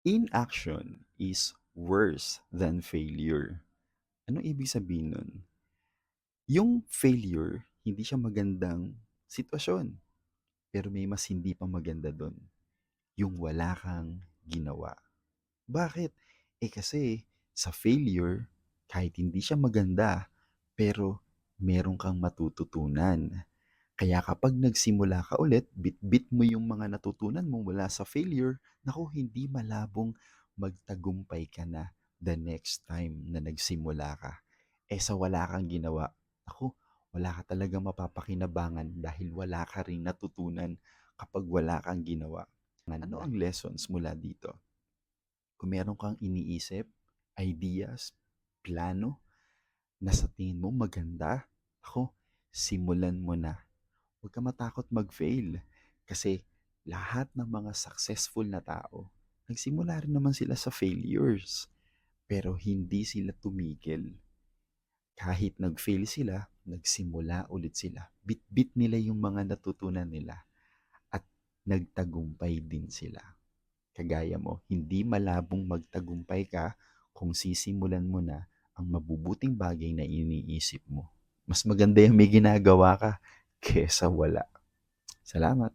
Inaction is worse than failure. Anong ibig sabihin nun? Yung failure, hindi siya magandang sitwasyon. Pero may mas hindi pa maganda dun. Yung wala kang ginawa. Bakit? Kasi sa failure, kahit hindi siya maganda, pero meron kang matututunan. Kaya kapag nagsimula ka ulit, bit-bit mo yung mga natutunan mo mula sa failure, naku, hindi malabong magtagumpay ka na the next time na nagsimula ka. Sa wala kang ginawa, naku, wala ka talaga mapapakinabangan dahil wala ka ring natutunan kapag wala kang ginawa. Ano ang lessons mula dito? Kung meron kang iniisip, ideas, plano, na sa tingin mo maganda, ako, simulan mo na. Huwag ka matakot mag-fail. Kasi lahat ng mga successful na tao, nagsimula rin naman sila sa failures. Pero hindi sila tumigil. Kahit nag-fail sila, nagsimula ulit sila. Bit-bit nila yung mga natutunan nila at nagtagumpay din sila. Kagaya mo, hindi malabong magtagumpay ka kung sisimulan mo na ang mabubuting bagay na iniisip mo. Mas maganda yung may ginagawa ka kesa wala. Salamat.